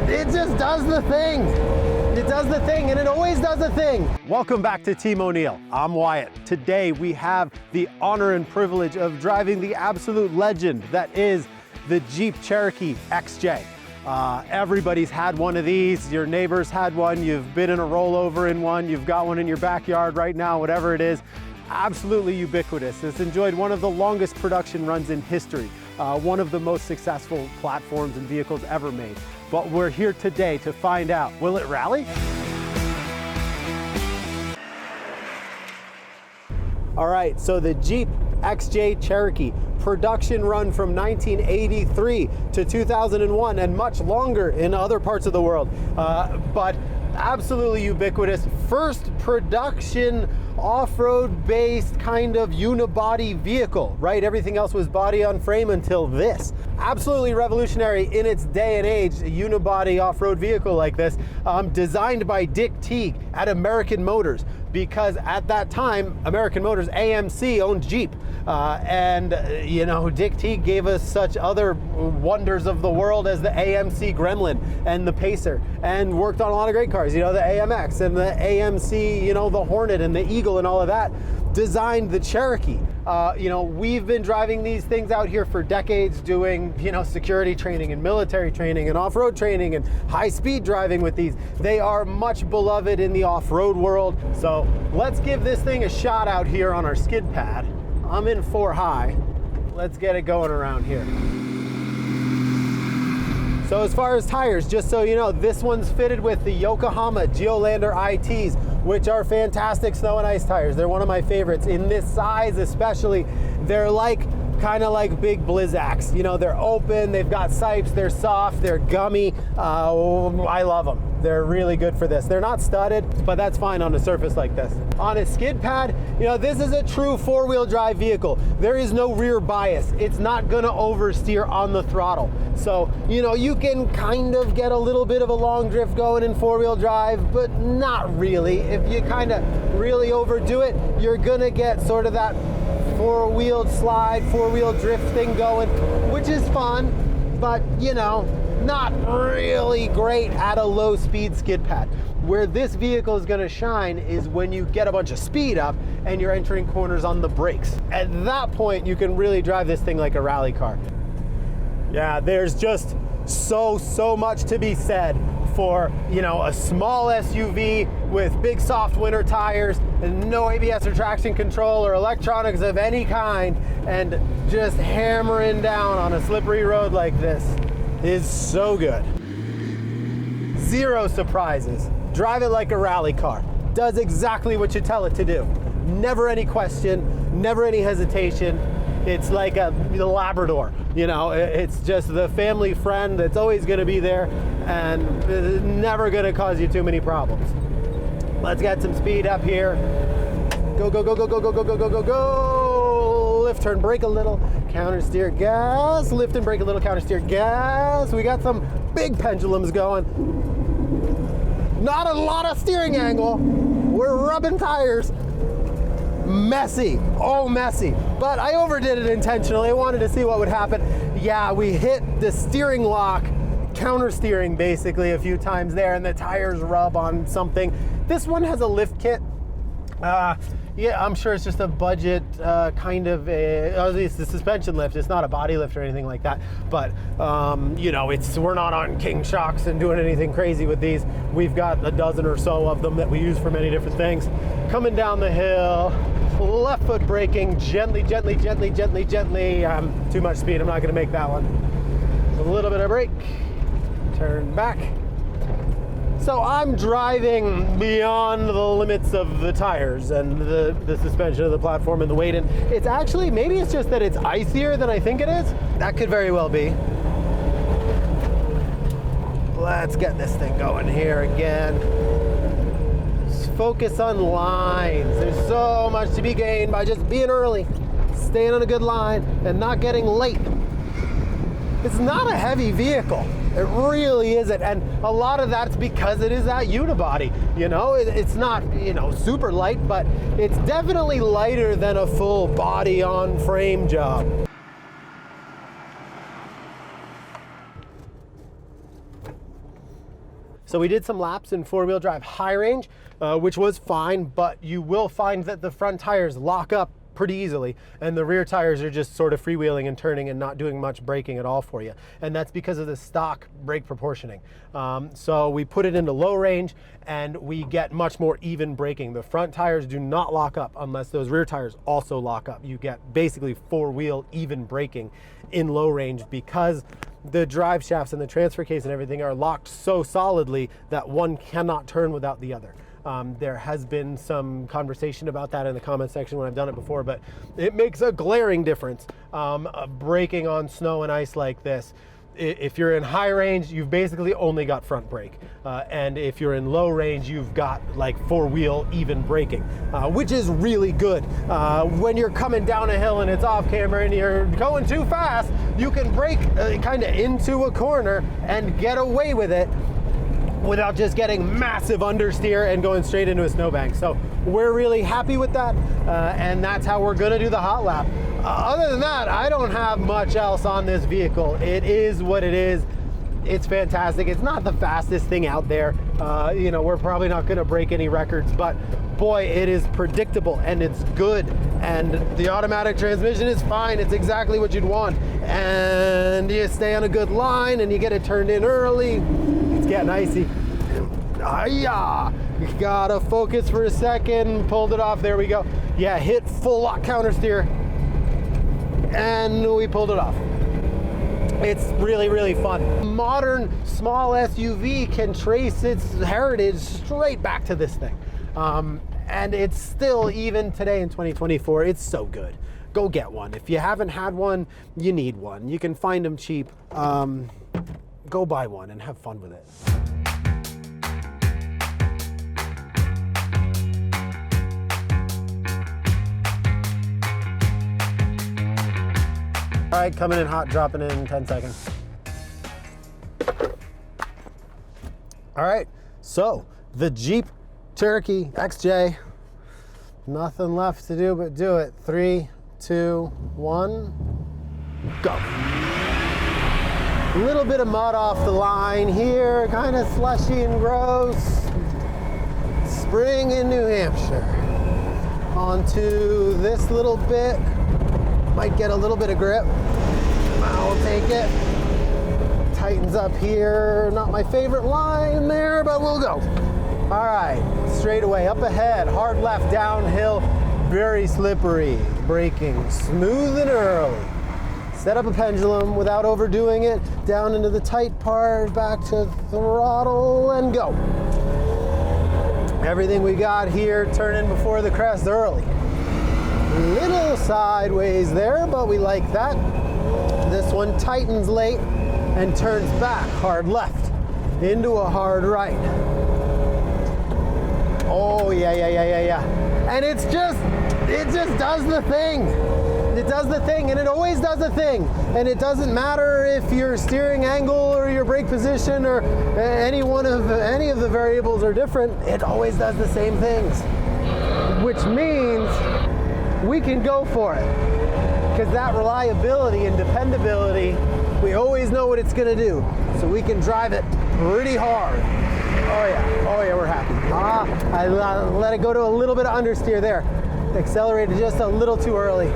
it just does the thing. It does the thing, and it always does the thing. Welcome back to Team O'Neill. I'm Wyatt. Today we have the honor and privilege of driving the absolute legend that is the Jeep Cherokee XJ. Everybody's had one of these. Your neighbors had one. You've been in a rollover in one. You've got one in your backyard right now, whatever it is. Absolutely ubiquitous. It's enjoyed one of the longest production runs in history. One of the most successful platforms and vehicles ever made. But we're here today to find out, will it rally? All right, so the Jeep XJ Cherokee, production run from 1983 to 2001 and much longer in other parts of the world, but absolutely ubiquitous. First production off-road based kind of unibody vehicle, right? Everything else was body on frame until this. Absolutely revolutionary in its day and age, a unibody off-road vehicle like this, designed by Dick Teague at American Motors, because at that time, American Motors, AMC, owned Jeep. You know, Dick Teague gave us such other wonders of the world as the AMC Gremlin and the Pacer, and worked on a lot of great cars, you know, the AMX and the AMC, you know, the Hornet and the Eagle and all of that. Designed the Cherokee. You know, we've been driving these things out here for decades, doing, you know, security training and military training and off-road training and high-speed driving with these. They are much beloved in the off-road world. So let's give this thing a shot out here on our skid pad. I'm in 4 high. Let's get it going around here. So as far as tires, just so you know, this one's fitted with the Yokohama Geolandar ITs, which are fantastic snow and ice tires. They're one of my favorites. In this size especially, they're like kind of like big Blizzaks. You know, they're open, they've got sipes, they're soft, they're gummy. I love them. They're really good for this. They're not studded, but that's fine on a surface like this. On a skid pad, you know, this is a true 4-wheel drive vehicle. There is no rear bias. It's not gonna oversteer on the throttle. So, you know, you can kind of get a little bit of a long drift going in 4-wheel drive, but not really. If you kind of really overdo it, you're gonna get sort of that 4-wheel slide, 4-wheel drift thing going, which is fun, but you know, not really great at a low speed skid pad. Where this vehicle is gonna shine is when you get a bunch of speed up and you're entering corners on the brakes. At that point, you can really drive this thing like a rally car. Yeah, there's just so much to be said for, you know, a small SUV with big soft winter tires and no ABS or traction control or electronics of any kind, and just hammering down on a slippery road like this is so good. Zero surprises. Drive it like a rally car. Does exactly what you tell it to do. Never any question, never any hesitation. It's like a Labrador, you know, it's just the family friend that's always gonna be there and never gonna cause you too many problems. Let's get some speed up here. Go, go, go, go, go, go, go, go, go, go, go. Lift, turn, brake a little, counter steer, gas, lift and brake a little, counter steer, gas. We got some big pendulums going. Not a lot of steering angle. We're rubbing tires. Messy, oh messy, but I overdid it intentionally. I wanted to see what would happen. Yeah, we hit the steering lock, counter steering basically a few times there, and the tires rub on something. This one has a lift kit. Yeah, I'm sure it's just a budget kind of it's the suspension lift. It's not a body lift or anything like that. But you know, we're not on King shocks and doing anything crazy with these. We've got a dozen or so of them that we use for many different things. Coming down the hill, left foot braking, gently, gently, gently, gently, gently. Too much speed. I'm not going to make that one. A little bit of brake. Turn back. So I'm driving beyond the limits of the tires and the suspension of the platform and the weight, and it's actually, maybe it's just that it's icier than I think it is. That could very well be. Let's get this thing going here again. Just focus on lines. There's so much to be gained by just being early, staying on a good line, and not getting late. It's not a heavy vehicle. It really isn't, and a lot of that's because it is that unibody. You know, it's not, you know, super light, but it's definitely lighter than a full body on frame job. So we did some laps in 4-wheel drive high range, which was fine, but you will find that the front tires lock up pretty easily, and the rear tires are just sort of freewheeling and turning and not doing much braking at all for you. And that's because of the stock brake proportioning. So we put it into low range and we get much more even braking. The front tires do not lock up unless those rear tires also lock up. You get basically 4-wheel even braking in low range because the drive shafts and the transfer case and everything are locked so solidly that one cannot turn without the other. There has been some conversation about that in the comment section when I've done it before, but it makes a glaring difference braking on snow and ice like this. If you're in high range, you've basically only got front brake. And if you're in low range, you've got like 4-wheel even braking, which is really good. When you're coming down a hill and it's off camera and you're going too fast, you can brake kind of into a corner and get away with it without just getting massive understeer and going straight into a snowbank. So we're really happy with that, and that's how we're gonna do the hot lap. Other than that, I don't have much else on this vehicle. It is what it is. It's fantastic. It's not the fastest thing out there. You know, we're probably not gonna break any records, but boy, it is predictable and it's good. And the automatic transmission is fine. It's exactly what you'd want. And you stay on a good line and you get it turned in early. It's getting icy. Yeah, you gotta focus for a second, pulled it off, there we go. Yeah, hit full lock counter steer, and we pulled it off. It's really, really fun. Modern small SUV can trace its heritage straight back to this thing. And it's still, even today in 2024, it's so good. Go get one. If you haven't had one, you need one. You can find them cheap. Go buy one and have fun with it. All right, coming in hot, dropping in 10 seconds. All right, so the Jeep Cherokee XJ, nothing left to do but do it. 3, 2, 1, go. A little bit of mud off the line here, kind of slushy and gross. Spring in New Hampshire. Onto this little bit. Might get a little bit of grip. I'll take it. Tightens up here. Not my favorite line there, but we'll go. All right, straight away, up ahead, hard left, downhill, very slippery. Braking smooth and early. Set up a pendulum without overdoing it. Down into the tight part, back to throttle, and go. Everything we got here, turn in before the crest early. Little sideways there, but we like that. This one tightens late and turns back, hard left, into a hard right. Oh, yeah. And it just does the thing. It does the thing, and it always does the thing. And it doesn't matter if your steering angle or your brake position or any of the variables are different, it always does the same things. Which means we can go for it, because that reliability and dependability, we always know what it's going to do, so we can drive it pretty hard. Oh yeah, we're happy. I let it go to a little bit of understeer there. Accelerated just a little too early,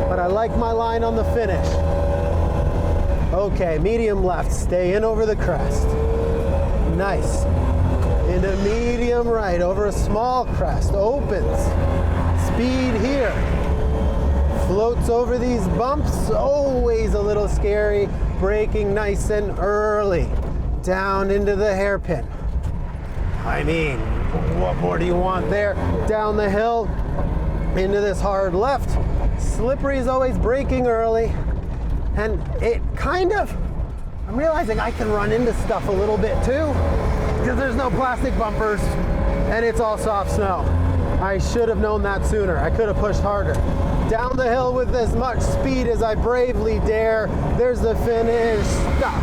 but I like my line on the finish. Okay, medium left, stay in over the crest. Nice. Into medium right, over a small crest, opens. Speed here. Floats over these bumps, always a little scary. Braking nice and early. Down into the hairpin. I mean, what more do you want there? Down the hill, into this hard left. Slippery is always braking early. And it kind of, I'm realizing I can run into stuff a little bit too, because there's no plastic bumpers and it's all soft snow. I should have known that sooner. I could have pushed harder. Down the hill with as much speed as I bravely dare. There's the finish. Stop.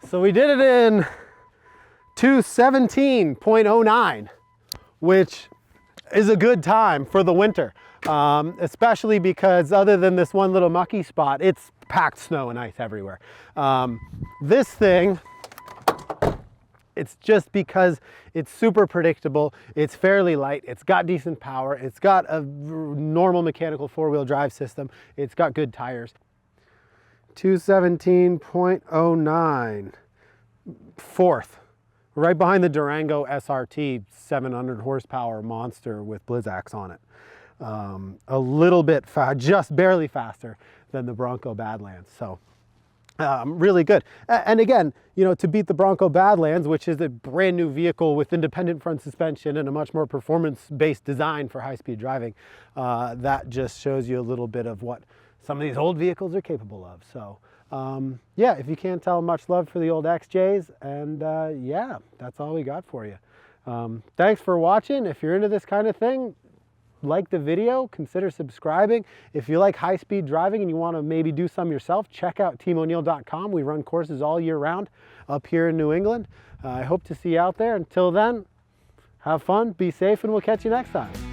So we did it in 2:17.09. which is a good time for the winter, especially because other than this one little mucky spot, it's packed snow and ice everywhere. This thing, it's just because it's super predictable, it's fairly light, it's got decent power, it's got a normal mechanical four-wheel drive system, it's got good tires. 217.09, fourth, right behind the Durango SRT 700 horsepower monster with Blizzaks on it. A little bit just barely faster than the Bronco Badlands. So really good. And again, you know, to beat the Bronco Badlands, which is a brand new vehicle with independent front suspension and a much more performance-based design for high-speed driving, that just shows you a little bit of what some of these old vehicles are capable of. So yeah, if you can't tell, much love for the old XJs, and yeah, that's all we got for you. Thanks for watching. If you're into this kind of thing, like the video, consider subscribing. If you like high-speed driving and you want to maybe do some yourself, check out teamoneil.com. We run courses all year round up here in New England. I hope to see you out there. Until then, have fun, be safe, and we'll catch you next time.